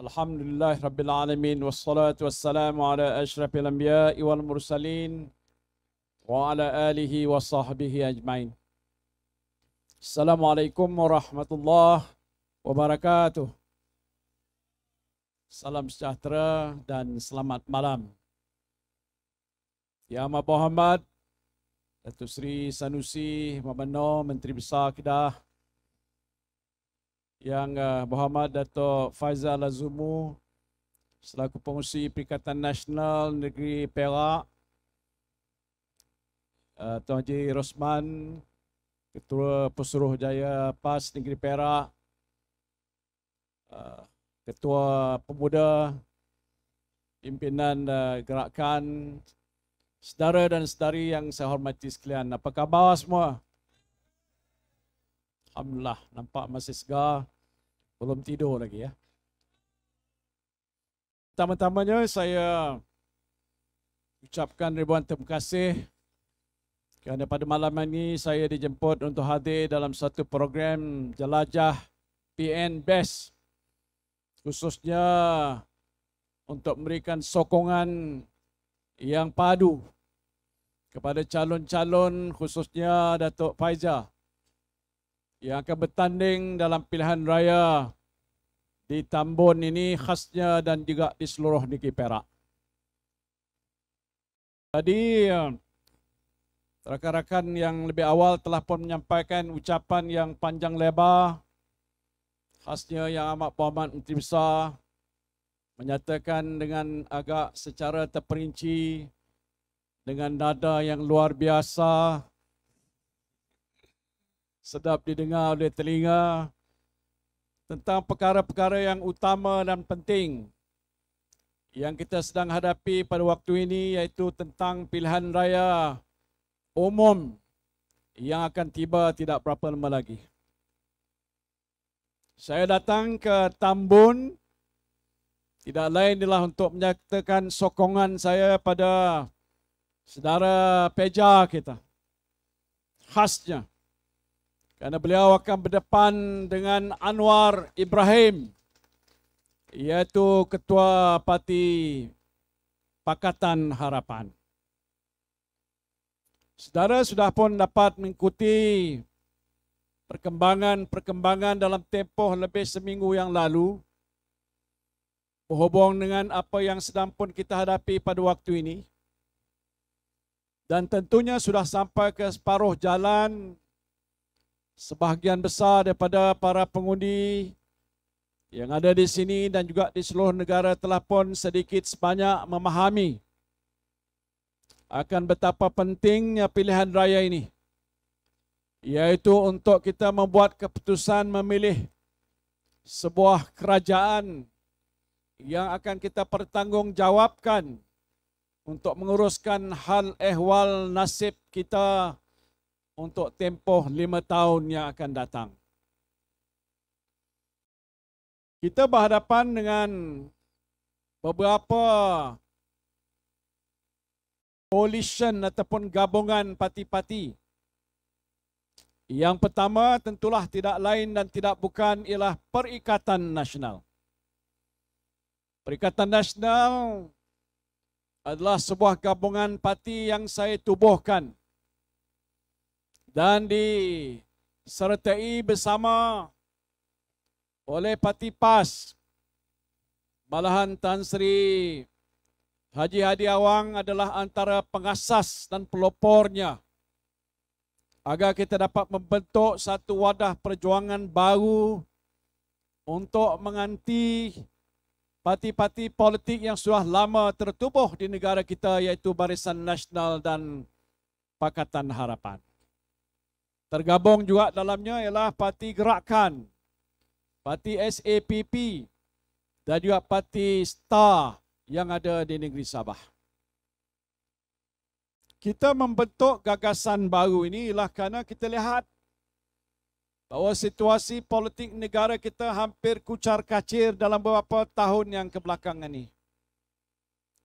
Alhamdulillah Rabbil Alamin wassalatu wassalamu ala asyrafil anbiya'i wal mursalin wa ala alihi wa sahbihi ajmain. Assalamualaikum warahmatullahi wabarakatuh. Salam sejahtera dan selamat malam. Yang Amat Berhormat Datuk Seri Sanusi Mabano, Menteri Besar Kedah, Yang Berhormat Datuk Faizal Azumu selaku Pengerusi Perikatan Nasional Negeri Perak, Tuan Haji Rosman, Ketua Pesuruhjaya PAS Negeri Perak, Ketua Pemuda, Pimpinan Gerakan, saudara dan saudari yang saya hormati sekalian. Apa khabar semua? Alhamdulillah, nampak masih segar, belum tidur lagi ya. Pertama-tamanya saya ucapkan ribuan terima kasih kerana pada malam ini saya dijemput untuk hadir dalam satu program jelajah PN Best, khususnya untuk memberikan sokongan yang padu kepada calon-calon, khususnya Datuk Faizal, yang akan bertanding dalam pilihan raya di Tambun ini khasnya dan juga di seluruh negeri Perak. Tadi rakan-rakan yang lebih awal telah pun menyampaikan ucapan yang panjang lebar, khasnya Yang Amat Berhormat Menteri Besar menyatakan dengan agak secara terperinci, dengan nada yang luar biasa, sedap didengar oleh telinga, tentang perkara-perkara yang utama dan penting yang kita sedang hadapi pada waktu ini, iaitu tentang pilihan raya umum yang akan tiba tidak berapa lama lagi. Saya datang ke Tambun tidak lain adalah untuk menyatakan sokongan saya pada saudara Peja kita, khasnya kerana beliau akan berdepan dengan Anwar Ibrahim, iaitu Ketua Parti Pakatan Harapan. Saudara sudah pun dapat mengikuti perkembangan dalam tempoh lebih seminggu yang lalu berhubung dengan apa yang sedang pun kita hadapi pada waktu ini. Dan tentunya sudah sampai ke separuh jalan, sebahagian besar daripada para pengundi yang ada di sini dan juga di seluruh negara telah pun sedikit sebanyak memahami akan betapa pentingnya pilihan raya ini, iaitu untuk kita membuat keputusan memilih sebuah kerajaan yang akan kita pertanggungjawabkan untuk menguruskan hal ehwal nasib kita untuk tempoh 5 tahun yang akan datang. Kita berhadapan dengan beberapa coalition ataupun gabungan parti-parti. Yang pertama tentulah tidak lain dan tidak bukan ialah Perikatan Nasional. Perikatan Nasional adalah sebuah gabungan parti yang saya tubuhkan dan disertai bersama oleh Parti PAS. Malahan Tan Sri Haji Hadi Awang adalah antara pengasas dan pelopornya agar kita dapat membentuk satu wadah perjuangan baru untuk mengganti parti-parti politik yang sudah lama tertubuh di negara kita, iaitu Barisan Nasional dan Pakatan Harapan. Tergabung juga dalamnya ialah Parti Gerakan, Parti SAPP dan juga Parti Star yang ada di negeri Sabah. Kita membentuk gagasan baru ini ialah kerana kita lihat bahawa situasi politik negara kita hampir kucar-kacir dalam beberapa tahun yang kebelakangan ini.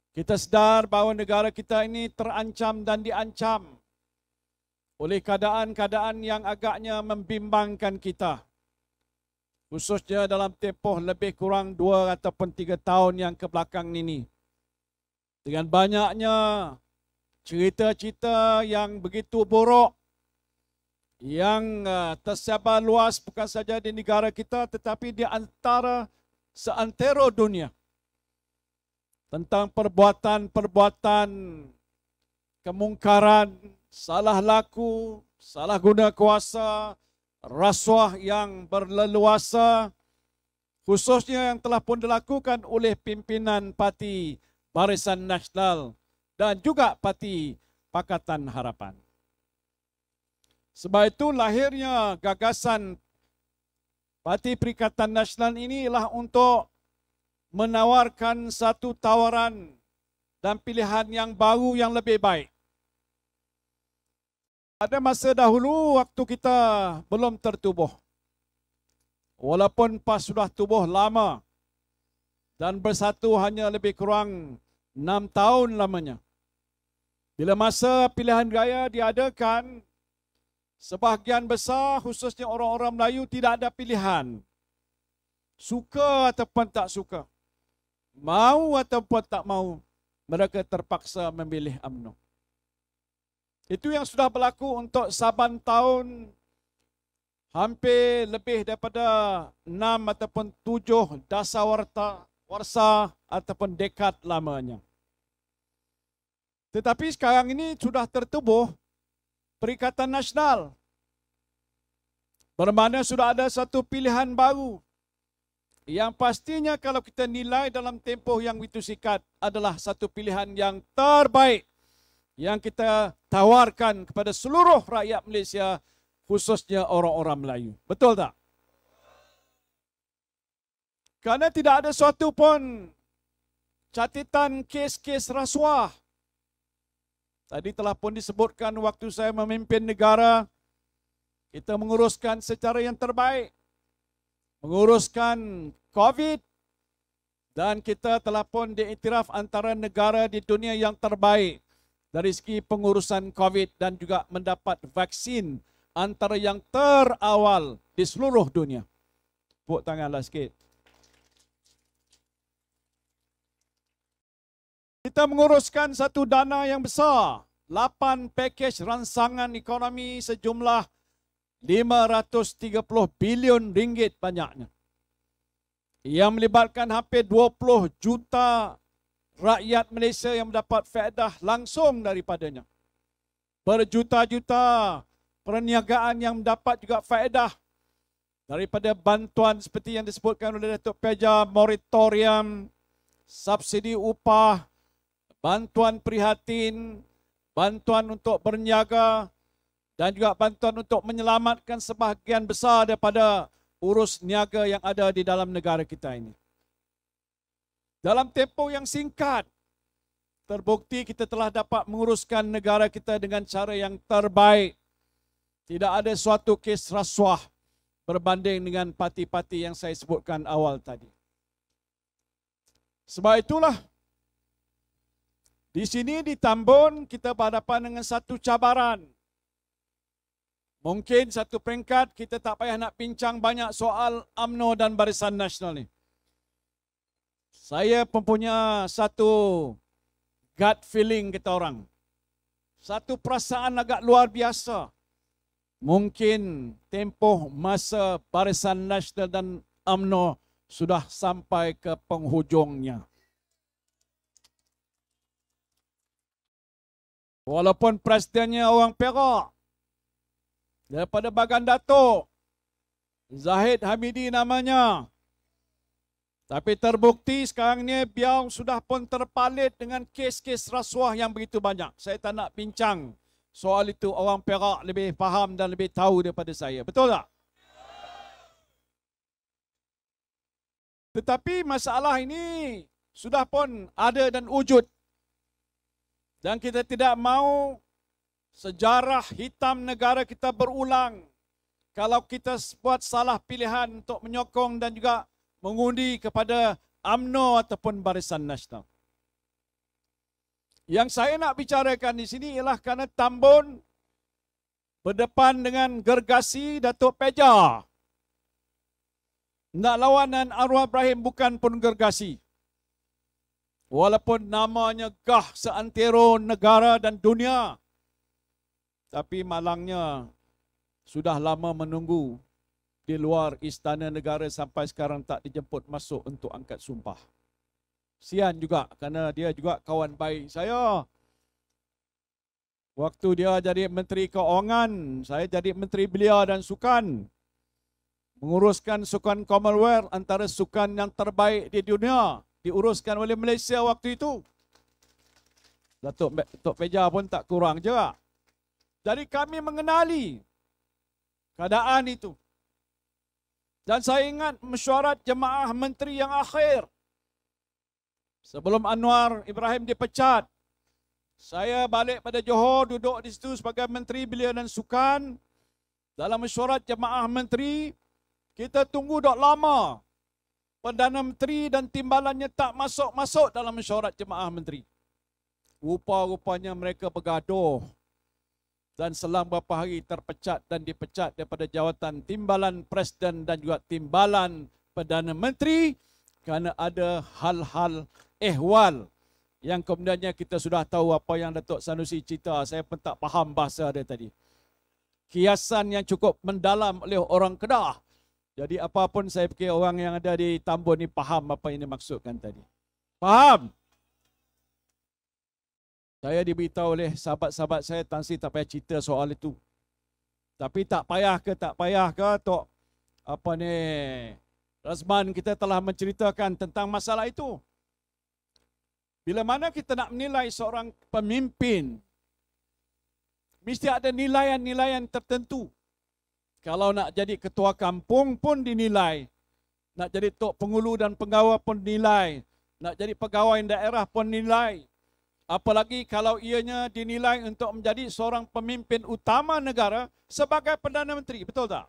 Kita sedar bahawa negara kita ini terancam dan diancam oleh keadaan-keadaan yang agaknya membimbangkan kita. khususnya dalam tempoh lebih kurang 2 ataupun 3 tahun yang kebelakang ini. Dengan banyaknya cerita-cerita yang begitu buruk yang tersebar luas bukan saja di negara kita tetapi di seantero dunia tentang perbuatan-perbuatan kemungkaran, salah laku, salah guna kuasa, rasuah yang berleluasa, khususnya yang telah pun dilakukan oleh pimpinan Parti Barisan Nasional dan juga Parti Pakatan Harapan. Sebab itu lahirnya gagasan Parti Perikatan Nasional ini ialah untuk menawarkan satu tawaran dan pilihan yang baru yang lebih baik. Pada masa dahulu waktu kita belum tertubuh, walaupun PAS sudah tubuh lama dan bersatu hanya lebih kurang 6 tahun lamanya. Bila masa pilihan raya diadakan, sebahagian besar khususnya orang-orang Melayu tidak ada pilihan. Suka ataupun tak suka, mau ataupun tak mau, mereka terpaksa memilih UMNO. Itu yang sudah berlaku untuk saban tahun hampir lebih daripada 6 ataupun 7 dasawarsa ataupun dekad lamanya. Tetapi sekarang ini sudah tertubuh Perikatan Nasional. Bermakna sudah ada satu pilihan baru yang pastinya kalau kita nilai dalam tempoh yang begitu singkat adalah satu pilihan yang terbaik yang kita tawarkan kepada seluruh rakyat Malaysia, khususnya orang-orang Melayu. Betul tak? Kerana tidak ada suatu pun catatan kes-kes rasuah. Tadi telah pun disebutkan waktu saya memimpin negara, kita menguruskan secara yang terbaik. Menguruskan COVID dan kita telah pun diiktiraf antara negara di dunia yang terbaik dari segi pengurusan COVID dan juga mendapat vaksin antara yang terawal di seluruh dunia. Tepuk tanganlah sikit. Kita menguruskan satu dana yang besar, 8 pakej rangsangan ekonomi sejumlah 530 bilion ringgit banyaknya, yang melibatkan hampir 20 juta rakyat Malaysia yang mendapat faedah langsung daripadanya. Berjuta-juta perniagaan yang mendapat juga faedah daripada bantuan seperti yang disebutkan oleh Datuk Peja, moratorium, subsidi upah, bantuan prihatin, bantuan untuk berniaga, dan juga bantuan untuk menyelamatkan sebahagian besar daripada urus niaga yang ada di dalam negara kita ini. Dalam tempoh yang singkat, terbukti kita telah dapat menguruskan negara kita dengan cara yang terbaik. Tidak ada suatu kes rasuah berbanding dengan parti-parti yang saya sebutkan awal tadi. Sebab itulah, di sini di Tambun kita berhadapan dengan satu cabaran. Mungkin satu peringkat kita tak payah nak bincang banyak soal UMNO dan Barisan Nasional ni. Saya mempunyai satu gut feeling kita orang. Satu perasaan agak luar biasa. Mungkin tempoh masa Barisan Nasional dan UMNO sudah sampai ke penghujungnya. Walaupun presidennya orang Perak, daripada Bagan Datuk, Zahid Hamidi namanya. Tapi terbukti sekarang ni beliau sudah pun terpalit dengan kes-kes rasuah yang begitu banyak. Saya tak nak bincang soal itu, orang Perak lebih faham dan lebih tahu daripada saya. Betul tak? Tetapi masalah ini sudah pun ada dan wujud. Dan kita tidak mahu sejarah hitam negara kita berulang kalau kita buat salah pilihan untuk menyokong dan juga mengundi kepada UMNO ataupun Barisan Nasional. Yang saya nak bicarakan di sini ialah kerana Tambun berdepan dengan gergasi Datuk Peja. Nak lawanan arwah Ibrahim bukan pornografi. Walaupun namanya gah seantero negara dan dunia, tapi malangnya sudah lama menunggu di luar istana negara sampai sekarang tak dijemput masuk untuk angkat sumpah. Sian juga kerana dia juga kawan baik saya. Waktu dia jadi Menteri Keuangan, saya jadi Menteri Belia dan Sukan. Menguruskan sukan Commonwealth, antara sukan yang terbaik di dunia, diuruskan oleh Malaysia waktu itu. Datuk Peja pun tak kurang juga. Jadi kami mengenali keadaan itu. Dan saya ingat mesyuarat jemaah menteri yang akhir. Sebelum Anwar Ibrahim dipecat, saya balik pada Johor, duduk di situ sebagai Menteri Belia dan Sukan. Dalam mesyuarat jemaah menteri, kita tunggu dok lama. Perdana Menteri dan timbalannya tak masuk-masuk dalam mesyuarat jemaah menteri. Rupa-rupanya mereka bergaduh. Dan selang beberapa hari terpecat dan dipecat daripada jawatan timbalan Presiden dan juga timbalan Perdana Menteri kerana ada hal-hal ehwal yang kemudiannya kita sudah tahu apa yang Datuk Sanusi cerita. Saya pun tak faham bahasa dia tadi. Kiasan yang cukup mendalam oleh orang Kedah. Jadi apapun saya fikir orang yang ada di Tambun ni faham apa yang dimaksudkan tadi. Faham? Saya diberitahu oleh sahabat-sahabat saya, Tan Sri tak payah cerita soal itu. Tapi tak payah ke Tok apa ni Razman kita telah menceritakan tentang masalah itu. Bila mana kita nak menilai seorang pemimpin, mesti ada nilaian-nilaian tertentu. Kalau nak jadi ketua kampung pun dinilai. Nak jadi tok pengulu dan penggawa pun dinilai. Nak jadi pegawai daerah pun dinilai. Apalagi kalau ianya dinilai untuk menjadi seorang pemimpin utama negara sebagai Perdana Menteri. Betul tak?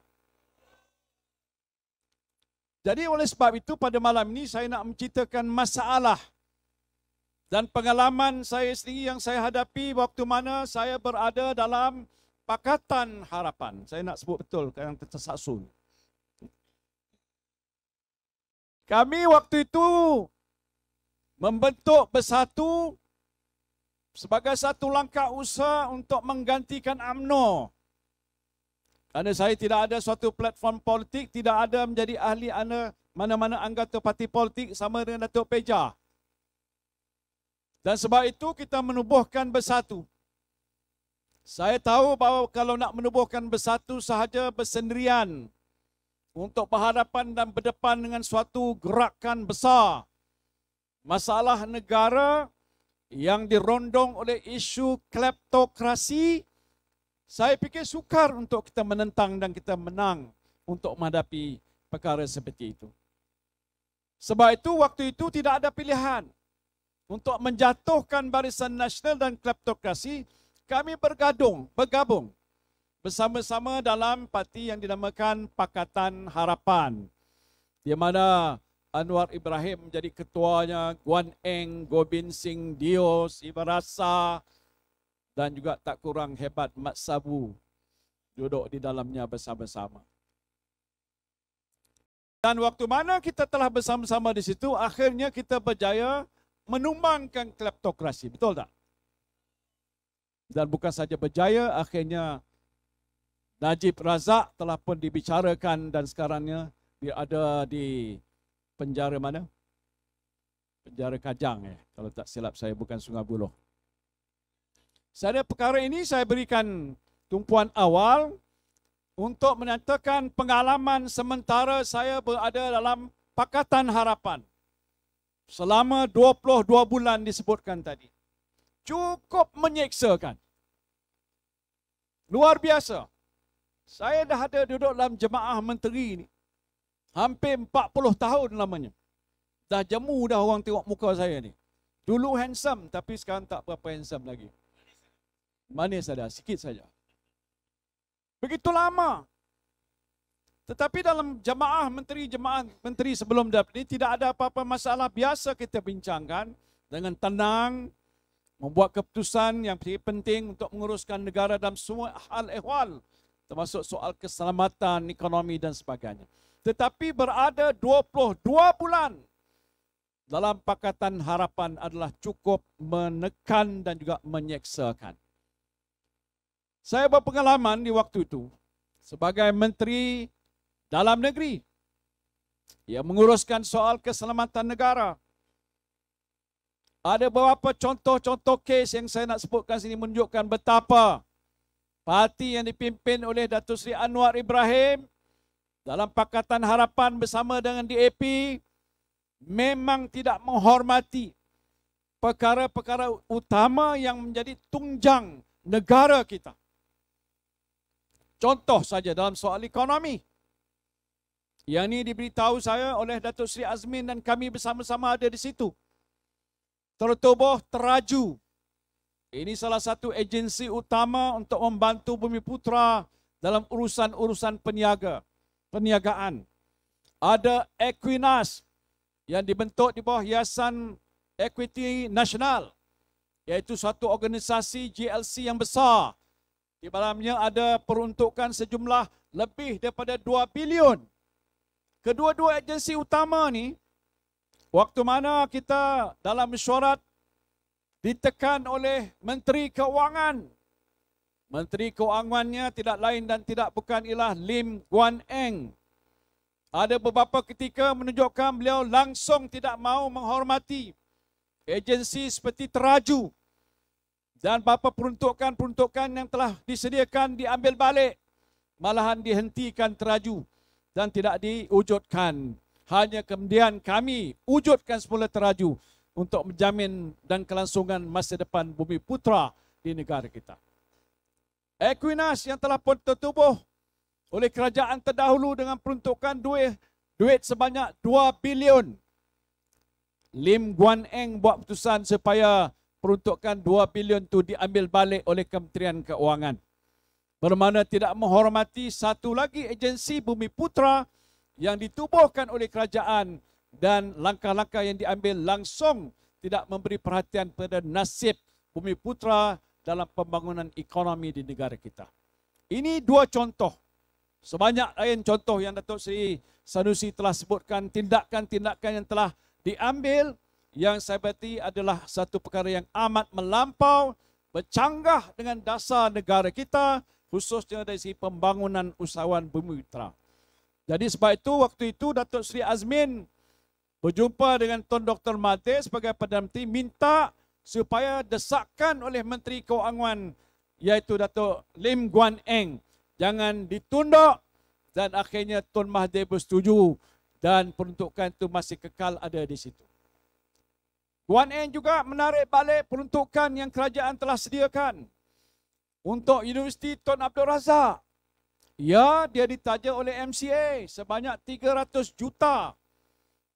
Jadi oleh sebab itu pada malam ini saya nak menceritakan masalah dan pengalaman saya sendiri yang saya hadapi waktu mana saya berada dalam Pakatan Harapan. Saya nak sebut betul yang tersasul. Kami waktu itu membentuk Bersatu sebagai satu langkah usaha untuk menggantikan UMNO. Kerana saya tidak ada suatu platform politik, tidak ada menjadi ahli mana-mana anggota parti politik sama dengan Datuk Peja. Dan sebab itu kita menubuhkan Bersatu. Saya tahu bahawa kalau nak menubuhkan Bersatu sahaja bersendirian untuk berhadapan dan berdepan dengan suatu gerakan besar, masalah negara yang dirondong oleh isu kleptokrasi, saya fikir sukar untuk kita menentang dan kita menang untuk menghadapi perkara seperti itu. Sebab itu waktu itu tidak ada pilihan. Untuk menjatuhkan Barisan Nasional dan kleptokrasi, kami bergabung bersama-sama dalam parti yang dinamakan Pakatan Harapan, di mana Anwar Ibrahim menjadi ketuanya, Guan Eng, Gobind Singh Dios, Ibarasa, dan juga tak kurang hebat Mat Sabu duduk di dalamnya bersama-sama. Dan waktu mana kita telah bersama-sama di situ, akhirnya kita berjaya menumbangkan kleptokrasi. Betul tak? Dan bukan saja berjaya, akhirnya Najib Razak telah pun dibicarakan dan sekarangnya dia ada di penjara mana? Penjara Kajang kalau tak silap saya, bukan Sungai Buloh. Saya perkara ini saya berikan tumpuan awal untuk menyatakan pengalaman sementara saya berada dalam Pakatan Harapan. Selama 22 bulan disebutkan tadi. Cukup menyeksakan. Luar biasa. Saya dah ada duduk dalam jemaah menteri ini. Hampir 40 tahun lamanya. Dah jemu dah orang tengok muka saya ni. Dulu handsome tapi sekarang tak berapa handsome lagi. Manis ada, sikit saja. Begitu lama. Tetapi dalam jemaah menteri sebelum ini tidak ada apa-apa masalah. Biasa kita bincangkan dengan tenang, membuat keputusan yang penting untuk menguruskan negara dalam semua hal ehwal, termasuk soal keselamatan, ekonomi dan sebagainya. tetapi berada 22 bulan dalam Pakatan Harapan adalah cukup menekan dan juga menyeksakan. Saya berpengalaman di waktu itu sebagai Menteri Dalam Negeri yang menguruskan soal keselamatan negara. Ada beberapa contoh-contoh kes yang saya nak sebutkan sini menunjukkan betapa parti yang dipimpin oleh Datuk Seri Anwar Ibrahim dalam Pakatan Harapan bersama dengan DAP memang tidak menghormati perkara-perkara utama yang menjadi tunjang negara kita. Contoh saja dalam soal ekonomi. Yang ini diberitahu saya oleh Datuk Seri Azmin dan kami bersama-sama ada di situ. Tertubuh Teraju. Ini salah satu agensi utama untuk membantu Bumiputra dalam urusan-urusan perniagaan. Ada Equinas yang dibentuk di bawah Yayasan Equity Nasional, iaitu suatu organisasi GLC yang besar. Di dalamnya ada peruntukan sejumlah lebih daripada 2 bilion. Kedua-dua agensi utama ni, waktu mana kita dalam mesyuarat ditekan oleh Menteri Keuangan. Menteri Keuangannya tidak lain dan tidak bukan ialah Lim Guan Eng. Ada beberapa ketika menunjukkan beliau langsung tidak mahu menghormati agensi seperti Teraju. Dan beberapa peruntukan-peruntukan yang telah disediakan diambil balik. Malahan dihentikan Teraju dan tidak diwujudkan. Hanya kemudian kami wujudkan semula Teraju untuk menjamin dan kelangsungan masa depan Bumiputra di negara kita. Equinas yang telah pun tertubuh oleh kerajaan terdahulu dengan peruntukan duit sebanyak 2 bilion. Lim Guan Eng buat keputusan supaya peruntukan 2 bilion itu diambil balik oleh Kementerian Keuangan. Bermakna tidak menghormati satu lagi agensi Bumiputra yang ditubuhkan oleh kerajaan dan langkah-langkah yang diambil langsung tidak memberi perhatian pada nasib Bumiputra dalam pembangunan ekonomi di negara kita. Ini dua contoh. Sebanyak lain contoh yang Datuk Seri Sanusi telah sebutkan, tindakan-tindakan yang telah diambil yang saya berarti adalah satu perkara yang amat melampau, bercanggah dengan dasar negara kita, khususnya dari segi pembangunan usahawan Bumiputra. Jadi sebab itu, waktu itu Datuk Seri Azmin berjumpa dengan Tun Dr. Mahathir sebagai Perdana Menteri, minta supaya desakan oleh Menteri Keuangan iaitu Datuk Lim Guan Eng jangan ditunda, dan akhirnya Tun Mahathir bersetuju dan peruntukan itu masih kekal ada di situ. Guan Eng juga menarik balik peruntukan yang kerajaan telah sediakan untuk Universiti Tun Abdul Razak. Ya, dia ditaja oleh MCA sebanyak 300 juta.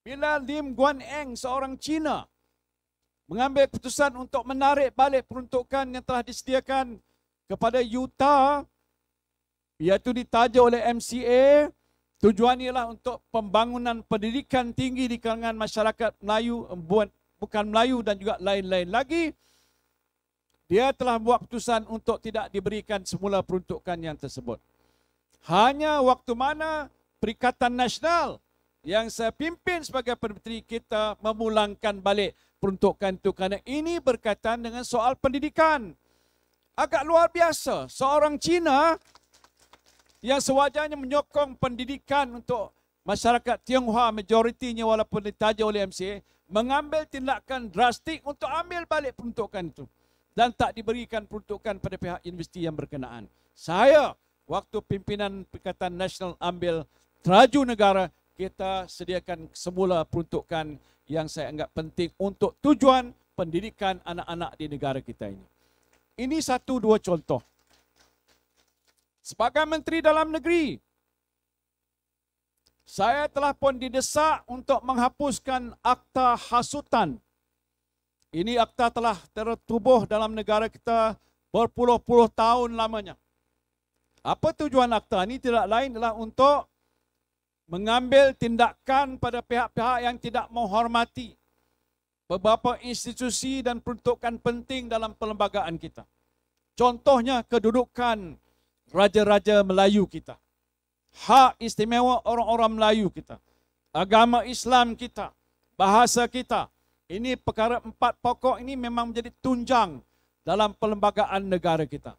Bila Lim Guan Eng, seorang Cina, mengambil keputusan untuk menarik balik peruntukan yang telah disediakan kepada UTA, iaitu ditaja oleh MCA, tujuan ialah untuk pembangunan pendidikan tinggi di kalangan masyarakat Melayu, bukan Melayu dan juga lain-lain lagi. Dia telah buat keputusan untuk tidak diberikan semula peruntukan yang tersebut. Hanya waktu mana Perikatan Nasional yang saya pimpin sebagai Perdana Menteri kita memulangkan balik peruntukan itu kerana ini berkaitan dengan soal pendidikan. Agak luar biasa, seorang Cina yang sewajarnya menyokong pendidikan untuk masyarakat Tionghoa majoritinya walaupun ditaja oleh MCA, mengambil tindakan drastik untuk ambil balik peruntukan itu dan tak diberikan peruntukan pada pihak universiti yang berkenaan. Saya, waktu pimpinan Perikatan Nasional ambil Teraju negara, kita sediakan semula peruntukan yang saya anggap penting untuk tujuan pendidikan anak-anak di negara kita ini. Ini satu dua contoh. Sebagai Menteri Dalam Negeri, saya telah pun didesak untuk menghapuskan akta hasutan. Ini akta telah tertubuh dalam negara kita berpuluh-puluh tahun lamanya. Apa tujuan akta ini? Tidak lain adalah untuk mengambil tindakan pada pihak-pihak yang tidak menghormati beberapa institusi dan peruntukan penting dalam perlembagaan kita. Contohnya kedudukan Raja-Raja Melayu kita. hak istimewa orang-orang Melayu kita, agama Islam kita, bahasa kita. Ini perkara 4 pokok ini memang menjadi tunjang dalam perlembagaan negara kita.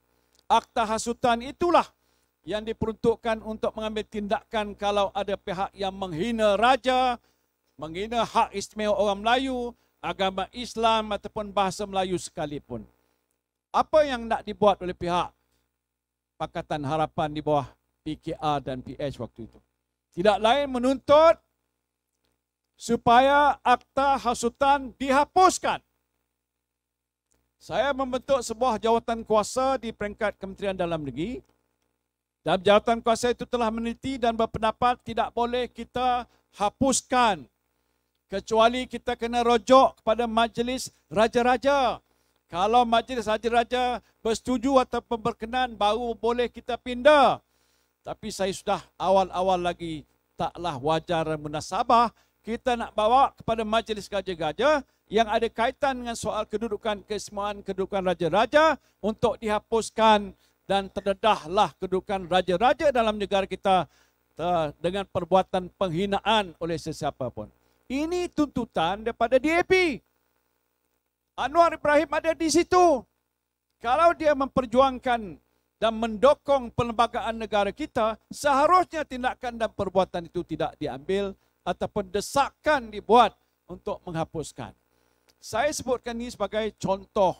Akta hasutan itulah yang diperuntukkan untuk mengambil tindakan kalau ada pihak yang menghina raja, menghina hak istimewa orang Melayu, agama Islam ataupun bahasa Melayu sekalipun. Apa yang nak dibuat oleh pihak Pakatan Harapan di bawah PKR dan PH waktu itu? Tidak lain menuntut supaya akta hasutan dihapuskan. Saya membentuk sebuah jawatan kuasa di peringkat Kementerian Dalam Negeri. Dan jawatan kuasa itu telah meneliti dan berpendapat tidak boleh kita hapuskan kecuali kita kena rujuk kepada Majlis Raja-Raja. Kalau Majlis Raja-Raja bersetuju atau berkenan, baru boleh kita pindah. Tapi saya sudah awal-awal lagi, taklah wajar dan munasabah kita nak bawa kepada Majlis Raja-Raja yang ada kaitan dengan soal kedudukan keistimewaan kedudukan raja-raja untuk dihapuskan dan terdedahlah kedudukan raja-raja dalam negara kita dengan perbuatan penghinaan oleh sesiapa pun. Ini tuntutan daripada DAP. Anwar Ibrahim ada di situ. Kalau dia memperjuangkan dan mendokong perlembagaan negara kita, seharusnya tindakan dan perbuatan itu tidak diambil ataupun desakan dibuat untuk menghapuskan. Saya sebutkan ini sebagai contoh.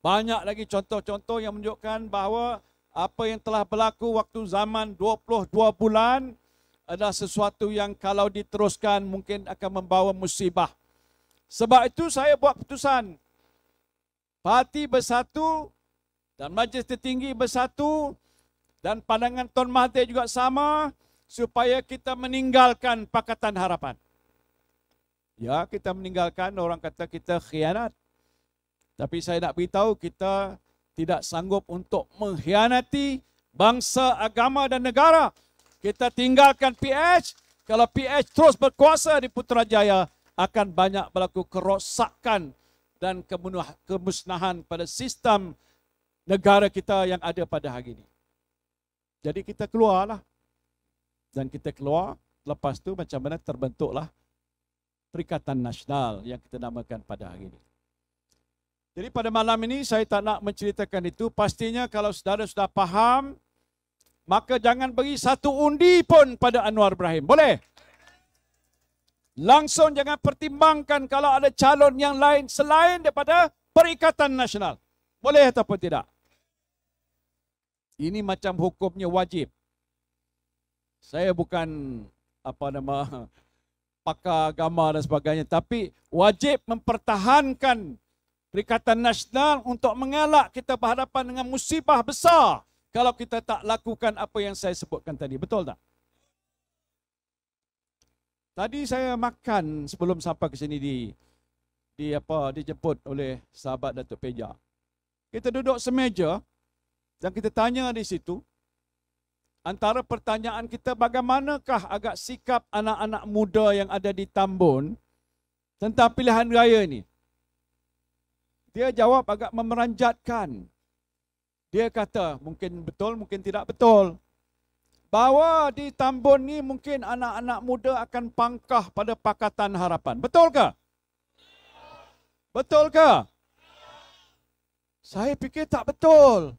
Banyak lagi contoh-contoh yang menunjukkan bahawa apa yang telah berlaku waktu zaman 22 bulan adalah sesuatu yang kalau diteruskan mungkin akan membawa musibah. Sebab itu saya buat keputusan. Parti bersatu dan Majlis Tertinggi bersatu dan pandangan Tuan Mahathir juga sama supaya kita meninggalkan Pakatan Harapan. Ya, kita meninggalkan, orang kata kita khianat. Tapi saya nak beritahu kita tidak sanggup untuk mengkhianati bangsa, agama dan negara. Kita tinggalkan PH. Kalau PH terus berkuasa di Putrajaya, akan banyak berlaku kerosakan dan kemusnahan pada sistem negara kita yang ada pada hari ini. Jadi kita keluarlah. Dan kita keluar, lepas tu macam mana terbentuklah Perikatan Nasional yang kita namakan pada hari ini. Jadi pada malam ini saya tak nak menceritakan itu. Pastinya kalau saudara sudah faham, maka jangan beri satu undi pun pada Anwar Ibrahim. Boleh? Langsung jangan pertimbangkan kalau ada calon yang lain selain daripada Perikatan Nasional. Boleh ataupun tidak? Ini macam hukumnya wajib. Saya bukan pakar agama dan sebagainya, tapi wajib mempertahankan Perikatan Nasional untuk mengelak kita berhadapan dengan musibah besar kalau kita tak lakukan apa yang saya sebutkan tadi. Betul tak? Tadi saya makan sebelum sampai ke sini dijemput oleh sahabat Datuk Peja. Kita duduk semeja dan kita tanya di situ, antara pertanyaan kita, bagaimanakah agak sikap anak-anak muda yang ada di Tambun tentang pilihan raya ini? Dia jawab agak memeranjatkan. Dia kata, mungkin betul, mungkin tidak betul. Bahawa di Tambun ni mungkin anak-anak muda akan pangkah pada Pakatan Harapan. Betul ke? Betul ke? Saya fikir tak betul.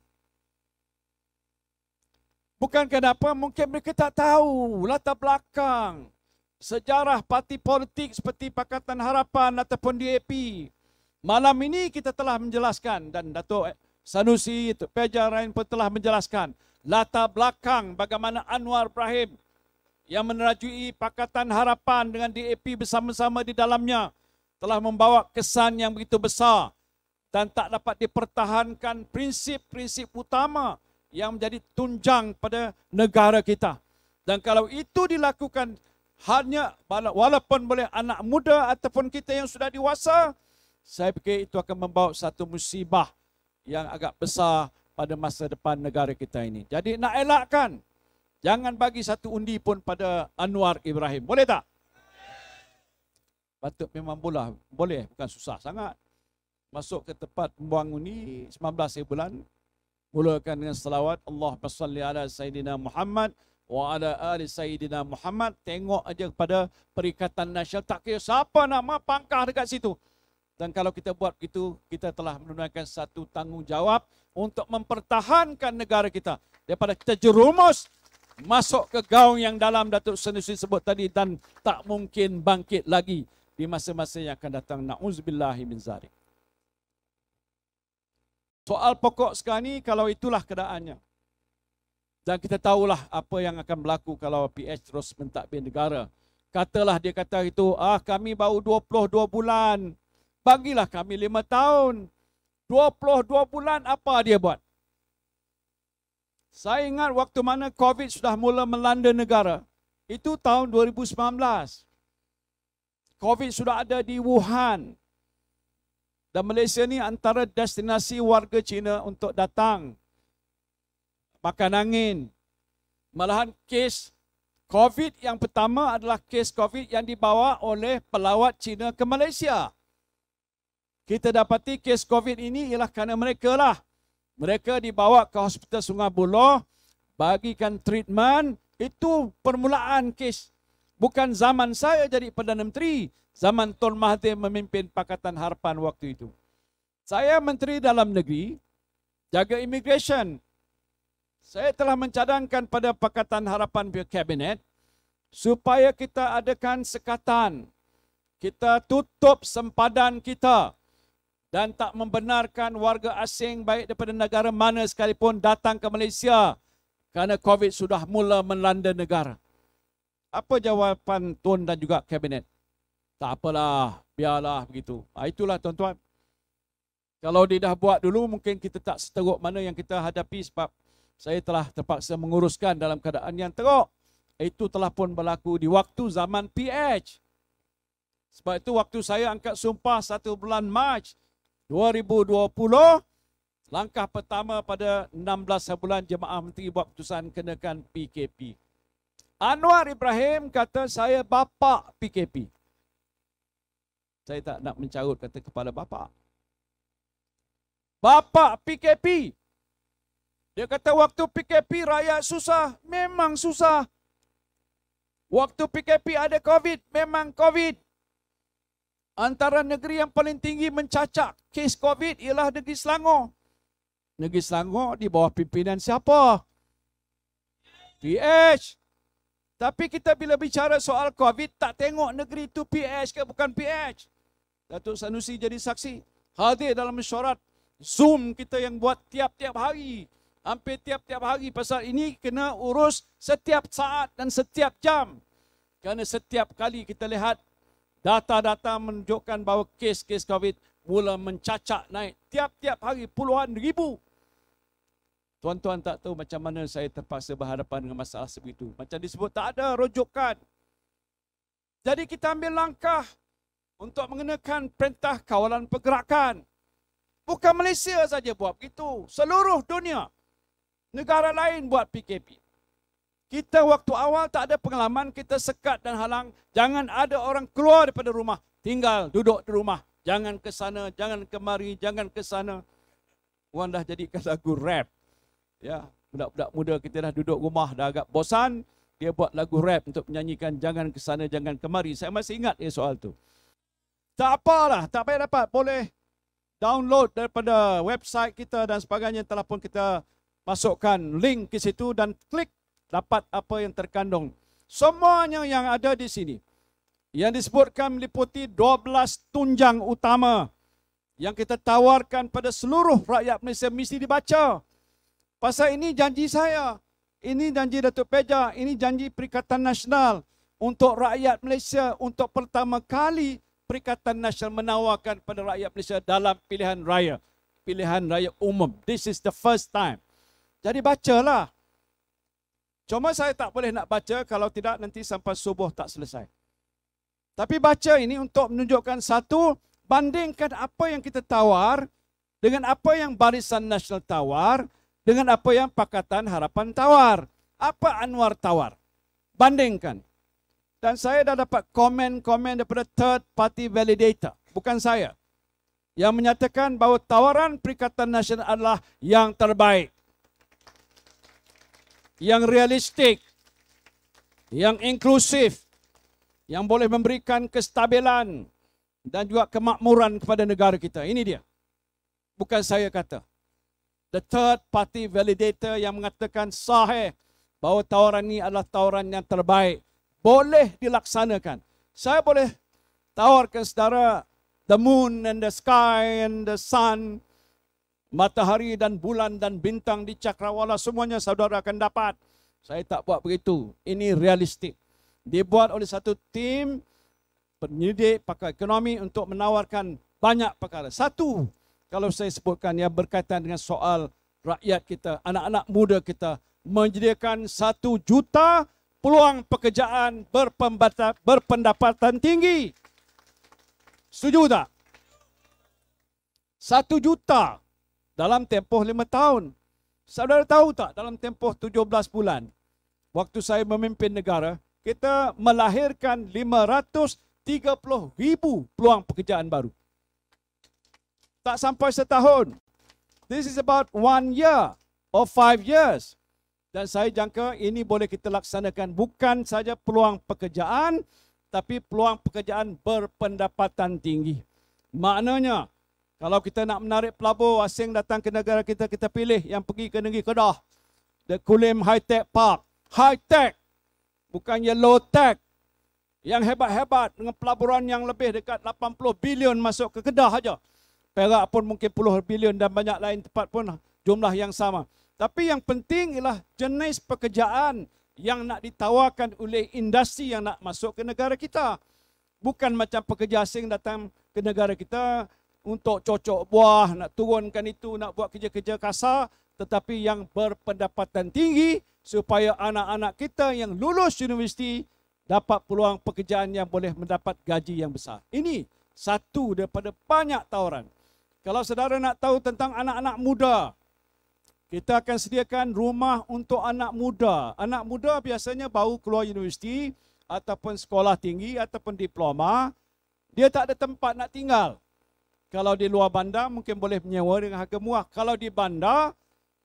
Bukan kenapa, mungkin mereka tak tahu latar belakang sejarah parti politik seperti Pakatan Harapan ataupun DAP. Malam ini kita telah menjelaskan dan Datuk Sanusi, Datuk Peja Ryan pun telah menjelaskan latar belakang bagaimana Anwar Ibrahim yang menerajui Pakatan Harapan dengan DAP bersama-sama di dalamnya telah membawa kesan yang begitu besar dan tak dapat dipertahankan prinsip-prinsip utama yang menjadi tunjang pada negara kita. Dan kalau itu dilakukan hanya walaupun boleh anak muda ataupun kita yang sudah dewasa, saya fikir itu akan membawa satu musibah yang agak besar pada masa depan negara kita ini. Jadi nak elakkan, jangan bagi satu undi pun pada Anwar Ibrahim. Boleh tak? Patut memang boleh, bukan susah sangat. Masuk ke tempat membuang undi 19 bulan, mulakan dengan selawat Allahumma salli ala Sayyidina Muhammad wa ala ali Sayyidina Muhammad. Tengok aja kepada Perikatan Nasional, tak kira siapa nama pangkah dekat situ. Dan kalau kita buat begitu, kita telah menunaikan satu tanggungjawab untuk mempertahankan negara kita daripada kita jerumus masuk ke gaung yang dalam Datuk Sanusi sebut tadi dan tak mungkin bangkit lagi di masa-masa yang akan datang. Na'udzubillahi min zalik. Soal pokok sekarang ni, kalau itulah keadaannya. Dan kita tahulah apa yang akan berlaku kalau PH terus mentadbir negara. Katalah dia kata itu, kami baru 22 bulan. Bagilah kami 5 tahun. 22 bulan apa dia buat? Saya ingat waktu mana COVID sudah mula melanda negara. Itu tahun 2019. COVID sudah ada di Wuhan. Dan Malaysia ni antara destinasi warga Cina untuk datang. Makan angin. Malahan kes COVID yang pertama adalah kes COVID yang dibawa oleh pelawat Cina ke Malaysia. Kita dapati kes COVID ini ialah kerana mereka lah. Mereka dibawa ke Hospital Sungai Buloh, bagikan treatment. Itu permulaan kes. Bukan zaman saya jadi Perdana Menteri. Zaman Tun Mahathir memimpin Pakatan Harapan waktu itu. Saya Menteri Dalam Negeri, jaga immigration. Saya telah mencadangkan pada Pakatan Harapan Kabinet supaya kita adakan sekatan. Kita tutup sempadan kita dan tak membenarkan warga asing baik daripada negara mana sekalipun datang ke Malaysia kerana COVID sudah mula melanda negara. Apa jawapan Tun dan juga Kabinet? Tak apalah, biarlah begitu. Itulah tuan-tuan. Kalau dia dah buat dulu, mungkin kita tak seteruk mana yang kita hadapi sebab saya telah terpaksa menguruskan dalam keadaan yang teruk. Itu telah pun berlaku di waktu zaman PH. Sebab itu waktu saya angkat sumpah 1 bulan Mac 2020, langkah pertama pada 16 bulan Jemaah Menteri buat keputusan kenakan PKP. Anwar Ibrahim kata saya bapa PKP. Saya tak nak mencarut kata kepala bapa. Bapa PKP. Dia kata waktu PKP rakyat susah. Memang susah. Waktu PKP ada COVID. Memang COVID. Antara negeri yang paling tinggi mencacak kes COVID ialah negeri Selangor. Negeri Selangor di bawah pimpinan siapa? PH. Tapi kita bila bicara soal COVID, tak tengok negeri itu PH ke bukan PH. Datuk Sanusi jadi saksi. Hadir dalam mesyuarat Zoom kita yang buat tiap-tiap hari. Hampir tiap-tiap hari. Pasal ini kena urus setiap saat dan setiap jam. Kerana setiap kali kita lihat data-data menunjukkan bahawa kes-kes COVID mula mencacak naik. Tiap-tiap hari puluhan ribu. Tuan-tuan tak tahu macam mana saya terpaksa berhadapan dengan masalah sebegitu. Macam disebut tak ada rujukan. Jadi kita ambil langkah untuk mengenakan perintah kawalan pergerakan. Bukan Malaysia saja buat begitu. Seluruh dunia. Negara lain buat PKP. Kita waktu awal tak ada pengalaman, kita sekat dan halang. Jangan ada orang keluar daripada rumah. Tinggal, duduk di rumah. Jangan ke sana, jangan kemari, jangan ke sana. Orang dah jadikan lagu rap. Ya, budak-budak muda kita dah duduk rumah, dah agak bosan. Dia buat lagu rap untuk menyanyikan jangan ke sana, jangan kemari. Saya masih ingat soal tu. Tak apalah, tak payah dapat. Boleh download daripada website kita dan sebagainya. Telah pun kita masukkan link ke situ dan klik dapat apa yang terkandung. Semuanya yang ada di sini. Yang disebutkan meliputi 12 tunjang utama yang kita tawarkan pada seluruh rakyat Malaysia mesti dibaca. Pasal ini janji saya. Ini janji Datuk Peja. Ini janji Perikatan Nasional untuk rakyat Malaysia. Untuk pertama kali Perikatan Nasional menawarkan pada rakyat Malaysia dalam pilihan raya. Pilihan raya umum. This is the first time. Jadi bacalah. Cuma saya tak boleh nak baca kalau tidak nanti sampai subuh tak selesai. Tapi baca ini untuk menunjukkan satu, bandingkan apa yang kita tawar dengan apa yang Barisan Nasional tawar, dengan apa yang Pakatan Harapan tawar. Apa Anwar tawar? Bandingkan. Dan saya dah dapat komen-komen daripada third party validator. Bukan saya. Yang menyatakan bahawa tawaran Perikatan Nasional adalah yang terbaik. Yang realistik, yang inklusif, yang boleh memberikan kestabilan dan juga kemakmuran kepada negara kita. Ini dia. Bukan saya kata. The third party validator yang mengatakan sahih bahawa tawaran ini adalah tawaran yang terbaik. Boleh dilaksanakan. Saya boleh tawarkan saudara the moon and the sky and the sun, matahari dan bulan dan bintang di cakrawala, semuanya saudara akan dapat. Saya tak buat begitu. Ini realistik. Dibuat oleh satu tim penyidik pakar ekonomi untuk menawarkan banyak perkara. Satu, kalau saya sebutkan yang berkaitan dengan soal rakyat kita, anak-anak muda kita, menyediakan 1 juta peluang pekerjaan berpendapatan tinggi. Setuju tak? 1 juta dalam tempoh 5 tahun. Saudara tahu tak, dalam tempoh 17 bulan, waktu saya memimpin negara, kita melahirkan 530,000 peluang pekerjaan baru. Tak sampai setahun. This is about 1 year or 5 years. Dan saya jangka ini boleh kita laksanakan bukan saja peluang pekerjaan, tapi peluang pekerjaan berpendapatan tinggi. Maknanya, kalau kita nak menarik pelabur asing datang ke negara kita, kita pilih yang pergi ke negeri Kedah. The Kulim High Tech Park. High Tech. Bukannya low tech. Yang hebat-hebat dengan pelaburan yang lebih dekat 80 bilion masuk ke Kedah saja. Perak pun mungkin puluh bilion dan banyak lain tempat pun jumlah yang sama. Tapi yang penting ialah jenis pekerjaan yang nak ditawarkan oleh industri yang nak masuk ke negara kita. Bukan macam pekerja asing datang ke negara kita untuk cocok buah, nak turunkan itu, nak buat kerja-kerja kasar, tetapi yang berpendapatan tinggi supaya anak-anak kita yang lulus universiti dapat peluang pekerjaan yang boleh mendapat gaji yang besar. Ini satu daripada banyak tawaran. Kalau saudara nak tahu tentang anak-anak muda, kita akan sediakan rumah untuk anak muda. Anak muda biasanya baru keluar universiti ataupun sekolah tinggi ataupun diploma. Dia tak ada tempat nak tinggal. Kalau di luar bandar mungkin boleh menyewa dengan harga murah. Kalau di bandar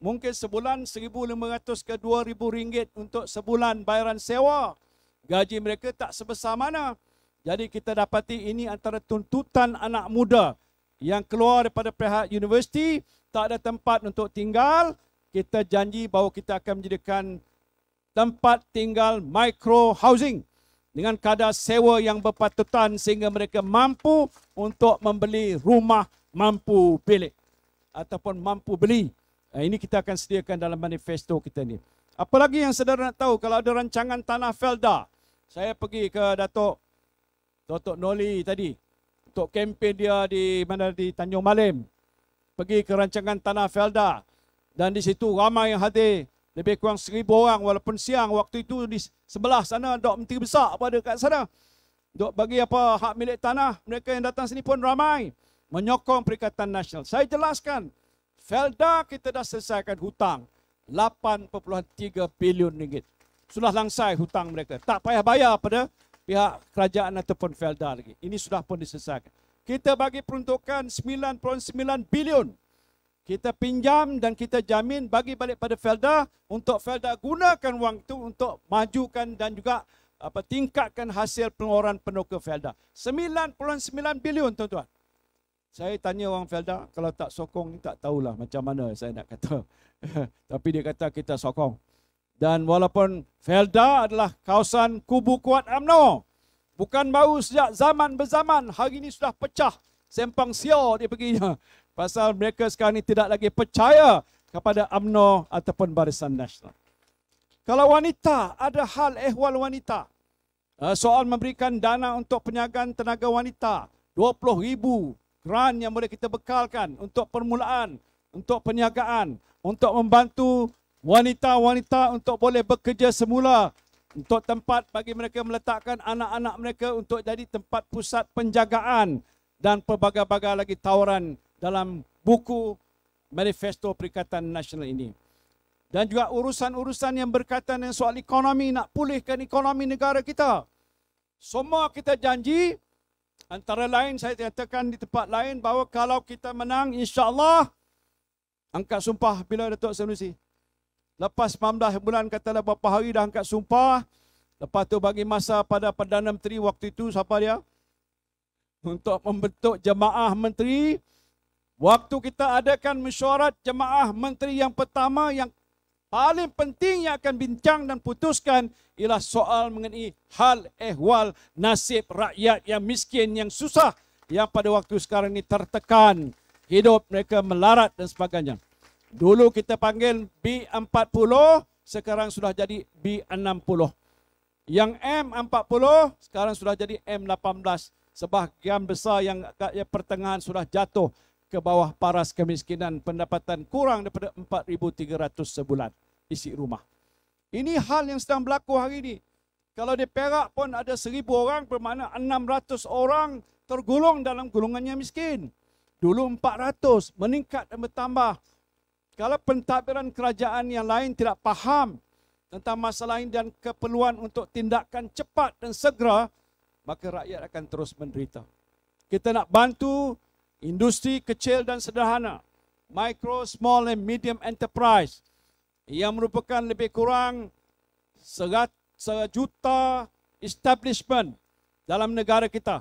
mungkin sebulan 1,500 ke 2,000 ringgit untuk sebulan bayaran sewa. Gaji mereka tak sebesar mana. Jadi kita dapati ini antara tuntutan anak muda yang keluar daripada pihak universiti, tak ada tempat untuk tinggal. Kita janji bahawa kita akan menjadikan tempat tinggal micro housing dengan kadar sewa yang berpatutan sehingga mereka mampu untuk membeli rumah mampu bilik ataupun mampu beli. Ini kita akan sediakan dalam manifesto kita ni. Apalagi yang saudara nak tahu, kalau ada rancangan tanah Felda. Saya pergi ke Datuk Noli tadi untuk kempen dia di Tanjung Malim. Pergi ke rancangan tanah Felda. Dan di situ ramai yang hadir. Lebih kurang 1,000 orang walaupun siang. Waktu itu di sebelah sana Dok Menteri Besar pada kat sana. Dok bagi apa hak milik tanah. Mereka yang datang sini pun ramai. Menyokong Perikatan Nasional. Saya jelaskan. Felda kita dah selesaikan hutang. 8.3 bilion ringgit. Sudah langsai hutang mereka. Tak payah bayar pada pihak kerajaan ataupun Felda lagi. Ini sudah pun diselesaikan. Kita bagi peruntukan 9.9 bilion. Kita pinjam dan kita jamin bagi balik pada Felda untuk Felda gunakan wang itu untuk majukan dan juga tingkatkan hasil pengeluaran penuh ke Felda. 9.9 bilion tuan-tuan. Saya tanya orang Felda, kalau tak sokong ni tak tahulah macam mana saya nak kata. Tapi dia kata kita sokong. Dan walaupun Felda adalah kawasan kubu kuat UMNO, bukan baru sejak zaman berzaman, hari ini sudah pecah. Sempang siur dia perginya. Pasal mereka sekarang ini tidak lagi percaya kepada UMNO ataupun Barisan Nasional. Kalau wanita, ada hal ehwal wanita. Soal memberikan dana untuk penjagaan tenaga wanita. 20,000 grant yang boleh kita bekalkan untuk permulaan, untuk penjagaan, untuk membantu wanita-wanita untuk boleh bekerja semula, untuk tempat bagi mereka meletakkan anak-anak mereka untuk jadi tempat pusat penjagaan dan pelbagai-bagai lagi tawaran dalam buku manifesto Perikatan Nasional ini. Dan juga urusan-urusan yang berkaitan dengan soal ekonomi, nak pulihkan ekonomi negara kita. Semua kita janji, antara lain saya katakan di tempat lain bahawa kalau kita menang, insya-Allah angkat sumpah bila Datuk Sanusi. Lepas 19 bulan, katalah berapa hari dah angkat sumpah, Lepas tu bagi masa pada Perdana Menteri waktu itu, siapa dia? Untuk membentuk jemaah menteri. Waktu kita adakan mesyuarat jemaah menteri yang pertama, yang paling penting yang akan bincang dan putuskan ialah soal mengenai hal ehwal nasib rakyat yang miskin, yang susah, yang pada waktu sekarang ini tertekan, hidup mereka melarat dan sebagainya. Dulu kita panggil B40, sekarang sudah jadi B60. Yang M40 sekarang sudah jadi M18. Sebahagian besar yang pertengahan sudah jatuh ke bawah paras kemiskinan, pendapatan kurang daripada 4,300 sebulan isi rumah. Ini hal yang sedang berlaku hari ini. Kalau di Perak pun ada 1,000 orang, bermakna 600 orang tergolong dalam golongannya miskin. Dulu 400, meningkat dan bertambah. Kalau pentadbiran kerajaan yang lain tidak faham tentang masalah ini dan keperluan untuk tindakan cepat dan segera, maka rakyat akan terus menderita. Kita nak bantu industri kecil dan sederhana, micro, small and medium enterprise, yang merupakan lebih kurang 1 juta establishment dalam negara kita,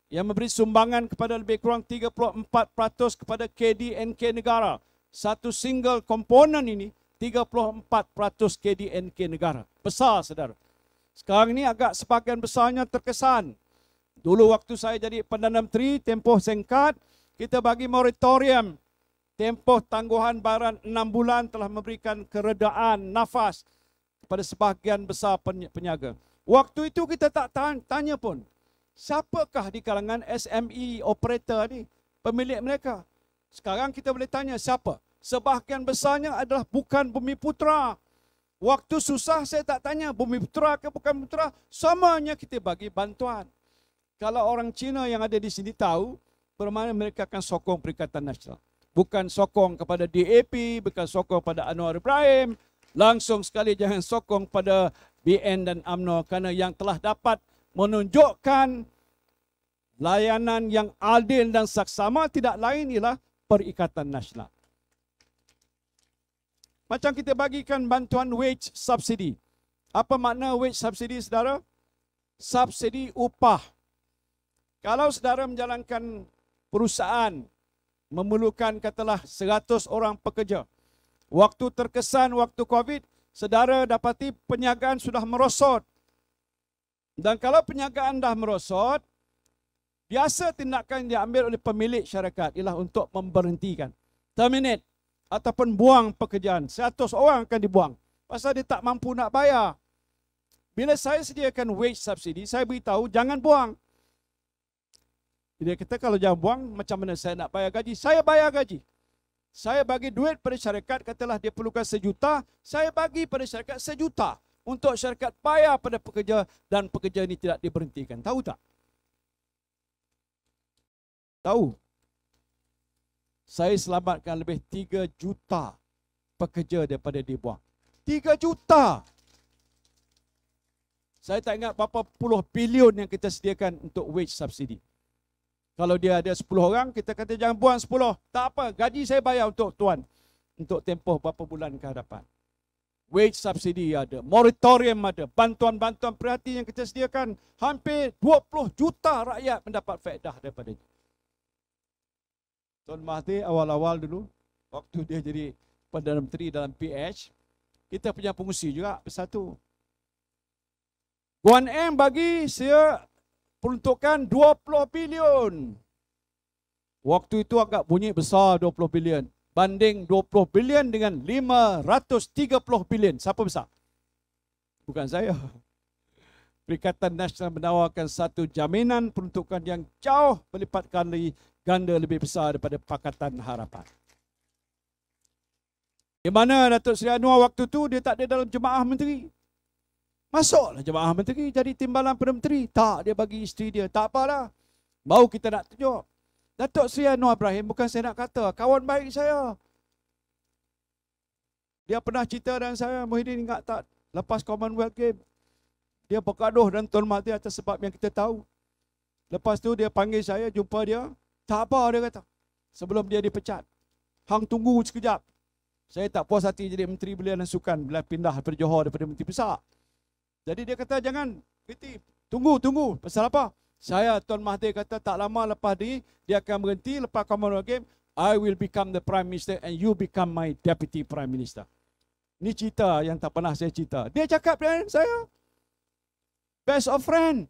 yang memberi sumbangan kepada lebih kurang 34% kepada KDNK negara. Satu single komponen ini 34% KDNK negara. Besar, saudara. Sekarang ini agak sebahagian besarnya terkesan. Dulu waktu saya jadi Perdana Menteri, tempoh singkat, kita bagi moratorium. Tempoh tangguhan bayaran 6 bulan telah memberikan keredaan nafas kepada sebahagian besar peniaga. Waktu itu kita tak tanya pun, siapakah di kalangan SME operator ni, pemilik mereka. Sekarang kita boleh tanya siapa. Sebahagian besarnya adalah bukan Bumiputera. Waktu susah saya tak tanya Bumiputera ke bukan Bumiputera, semuanya kita bagi bantuan. Kalau orang Cina yang ada di sini tahu, bermakna mereka akan sokong Perikatan Nasional. Bukan sokong kepada DAP, bukan sokong pada Anwar Ibrahim, langsung sekali jangan sokong pada BN dan UMNO, kerana yang telah dapat menunjukkan layanan yang adil dan saksama tidak lain ialah Perikatan Nasional. Macam kita bagikan bantuan wage subsidi. Apa makna wage subsidi, saudara? Subsidi upah. Kalau saudara menjalankan perusahaan, memerlukan katalah 100 orang pekerja. Waktu terkesan, waktu COVID, saudara dapati perniagaan sudah merosot. Dan kalau perniagaan dah merosot, biasa tindakan yang diambil oleh pemilik syarikat ialah untuk memberhentikan, terminate ataupun buang pekerjaan. 100 orang akan dibuang pasal dia tak mampu nak bayar. Bila saya sediakan wage subsidi, saya beritahu jangan buang. Dia kata kalau jangan buang, macam mana saya nak bayar gaji? Saya bayar gaji. Saya bagi duit pada syarikat, katalah dia perlukan 1 juta, saya bagi pada syarikat 1 juta untuk syarikat bayar pada pekerja dan pekerja ini tidak diberhentikan. Tahu tak? Tahu? Saya selamatkan lebih 3 juta pekerja daripada dibuang. 3 juta! Saya tak ingat berapa puluh bilion yang kita sediakan untuk wage subsidi. Kalau dia ada 10 orang, kita kata jangan buang 10. Tak apa, gaji saya bayar untuk tuan. Untuk tempoh berapa bulan ke hadapan. Wage subsidi ada, moratorium ada, bantuan-bantuan prihatin yang kita sediakan. Hampir 20 juta rakyat mendapat faedah daripada itu. Tuan Mahathir awal-awal dulu, waktu dia jadi Perdana Menteri dalam PH, kita punya pengusi juga bersatu. Guan Eng bagi saya peruntukan 20 bilion. Waktu itu agak bunyi besar 20 bilion. Banding 20 bilion dengan 530 bilion. Siapa besar? Bukan saya. Perikatan Nasional menawarkan satu jaminan peruntukan yang jauh berlipat kali ganda lebih besar daripada Pakatan Harapan. Di mana Datuk Seri Anwar waktu tu dia tak ada dalam jemaah menteri. Masuklah jemaah menteri jadi timbalan Perdana Menteri. Tak, dia bagi isteri dia. Tak apalah. Mau kita nak tunjuk. Datuk Seri Anwar Ibrahim, bukan saya nak kata, kawan baik saya. Dia pernah cerita dengan saya, Muhyiddin ingat tak, lepas Commonwealth Game, dia bergaduh dan Tuan Mahathir atas sebab yang kita tahu. Lepas tu dia panggil saya, jumpa dia. Tak apa, dia kata. Sebelum dia dipecat. Hang tunggu sekejap. Saya tak puas hati jadi Menteri Belia dan Sukan bila pindah daripada Johor daripada Menteri Besar. Jadi dia kata jangan berhenti. Tunggu. Pasal apa? Saya, Tuan Mahathir kata tak lama lepas dia akan berhenti. Lepas Commonwealth Games, I will become the Prime Minister and you become my Deputy Prime Minister. Ni cerita yang tak pernah saya cerita. Dia cakap dengan saya. Best of friend.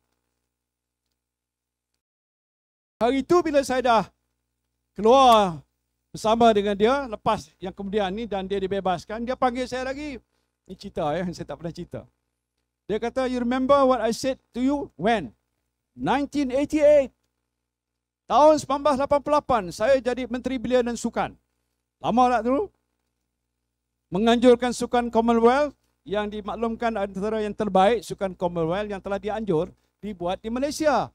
Hari itu bila saya dah keluar bersama dengan dia, lepas yang kemudian ni dan dia dibebaskan, dia panggil saya lagi. Ni cerita yang saya tak pernah cerita. Dia kata, you remember what I said to you? When? 1988. Tahun 1988, saya jadi Menteri Belia dan Sukan. Lama tak dulu? Menganjurkan Sukan Commonwealth yang dimaklumkan antara yang terbaik Sukan Commonwealth yang telah dianjur dibuat di Malaysia.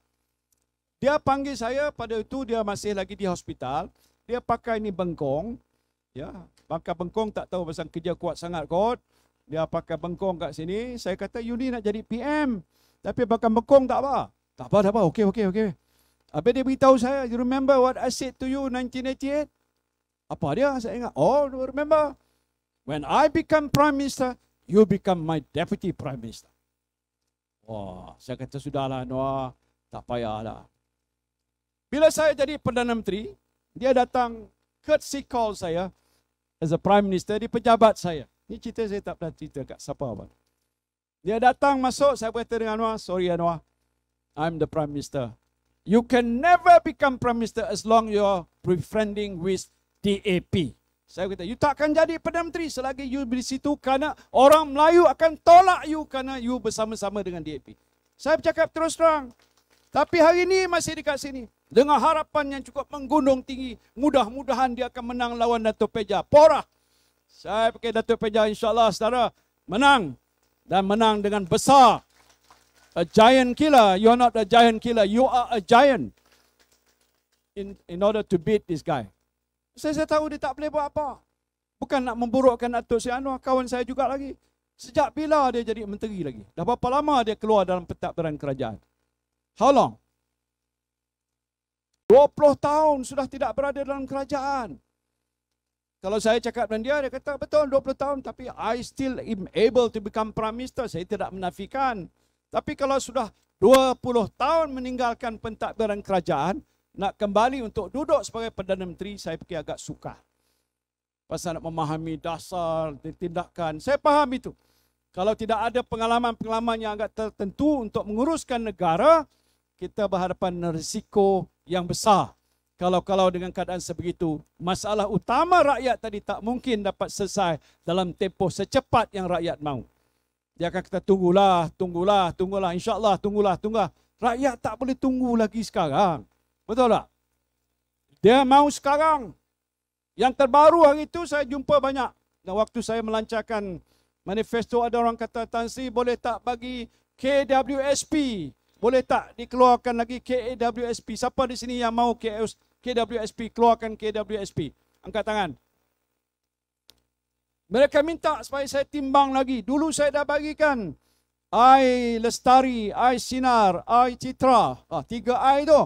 Dia panggil saya pada itu dia masih lagi di hospital. Dia pakai ni bengkong. Ya, pakai bengkong tak tahu pasal kerja kuat sangat kot. Dia pakai bengkong kat sini. Saya kata, you ni nak jadi PM. Tapi pakai bengkong tak apa. Tak apa. Okey. Habis dia beritahu saya, you remember what I said to you 1988? Apa dia? Saya ingat. Oh, remember. When I become Prime Minister, you become my Deputy Prime Minister. Wah, saya kata sudahlah Noah, tak payahlah. Bila saya jadi Perdana Menteri, dia datang courtesy call saya as a Prime Minister di pejabat saya. Ini cerita saya tak pernah cerita kat siapa pun. Dia datang masuk, saya berkata dengan Anwar, sorry Anwar, I'm the Prime Minister. You can never become Prime Minister as long you're befriending with DAP. Saya kata, you tak akan jadi Perdana Menteri selagi you di situ kerana orang Melayu akan tolak you kerana you bersama-sama dengan DAP. Saya bercakap terus terang. Tapi hari ini masih dekat sini. Dengan harapan yang cukup menggunung tinggi. Mudah-mudahan dia akan menang lawan Dato' Peja. Porah. Saya pakai Dato' Peja insyaAllah saudara menang. Dan menang dengan besar. A giant killer. You're not a giant killer. You are a giant. In order to beat this guy. Saya tahu dia tak boleh buat apa. Bukan nak memburukkan Datuk Seri Anwar, kawan saya juga lagi. Sejak bila dia jadi menteri lagi? Dah berapa lama dia keluar dalam pentadbiran kerajaan? How long? 20 tahun sudah tidak berada dalam kerajaan. Kalau saya cakap dengan dia kata, betul 20 tahun, tapi I still am able to become Prime Minister. Saya tidak menafikan. Tapi kalau sudah 20 tahun meninggalkan pentadbiran kerajaan, nak kembali untuk duduk sebagai Perdana Menteri, saya fikir agak sukar. Pasal nak memahami dasar tindakan. Saya faham itu. Kalau tidak ada pengalaman-pengalaman yang agak tertentu untuk menguruskan negara, kita berhadapan dengan risiko yang besar. Kalau dengan keadaan sebegitu, masalah utama rakyat tadi tak mungkin dapat selesai dalam tempoh secepat yang rakyat mahu. Dia akan kata, tunggulah, insyaAllah, tunggulah. Rakyat tak boleh tunggu lagi sekarang. Betul tak? Dia mahu sekarang. Yang terbaru hari itu saya jumpa banyak. Dan waktu saya melancarkan manifesto, ada orang kata, Tan Sri boleh tak bagi KWSP? Boleh tak dikeluarkan lagi KWSP? Siapa di sini yang mahu KWSP? Keluarkan KWSP. Angkat tangan. Mereka minta supaya saya timbang lagi. Dulu saya dah bagikan. I Lestari, I Sinar, I Citra. 3 I tu.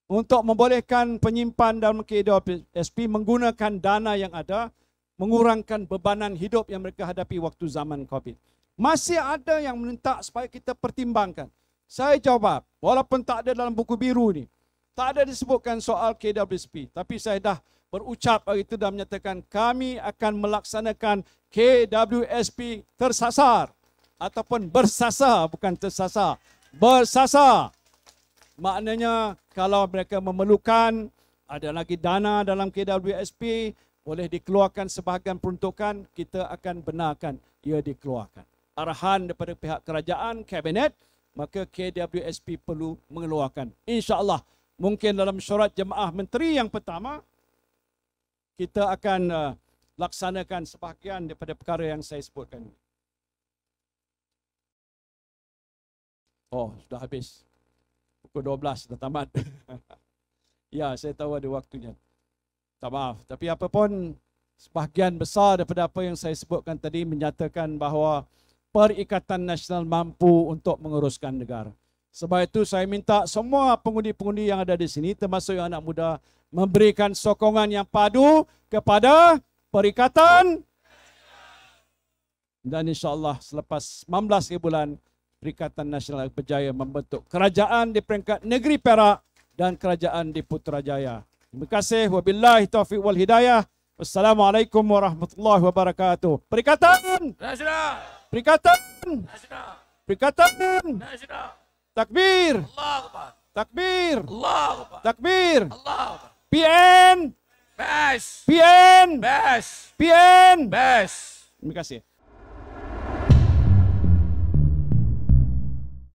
Untuk membolehkan penyimpan dalam KWSP menggunakan dana yang ada, mengurangkan bebanan hidup yang mereka hadapi waktu zaman COVID. Masih ada yang minta supaya kita pertimbangkan. Saya jawab, walaupun tak ada dalam buku biru ni, tak ada disebutkan soal KWSP, tapi saya dah berucap hari itu dan menyatakan kami akan melaksanakan KWSP tersasar ataupun bersasar, bukan tersasar, bersasar. Maknanya kalau mereka memerlukan, ada lagi dana dalam KWSP, boleh dikeluarkan sebahagian peruntukan, kita akan benarkan ia dikeluarkan. Arahan daripada pihak kerajaan, kabinet, maka KWSP perlu mengeluarkan. InsyaAllah, mungkin dalam syurat jemaah menteri yang pertama, kita akan laksanakan sebahagian daripada perkara yang saya sebutkan. Oh, sudah habis. Pukul 12 dah tamat. Ya, saya tahu ada waktunya. Tak maaf. Tapi apapun, sebahagian besar daripada apa yang saya sebutkan tadi menyatakan bahawa Perikatan Nasional mampu untuk menguruskan negara. Sebab itu saya minta semua pengundi-pengundi yang ada di sini, termasuk yang anak muda, memberikan sokongan yang padu kepada Perikatan. Dan insyaAllah selepas 19 bulan, Perikatan Nasional berjaya membentuk kerajaan di peringkat negeri Perak dan kerajaan di Putrajaya. Terima kasih. Wabillahi taufiq wal hidayah. Wassalamualaikum warahmatullahi wabarakatuh. Perikatan Nasional. Perikatan Nasional. Perikatan Nasional. Takbir Allahu Akbar. Takbir Allahu Akbar. Takbir Allahu Akbar. PN Best. PN Best. PN. Best. Terima kasih.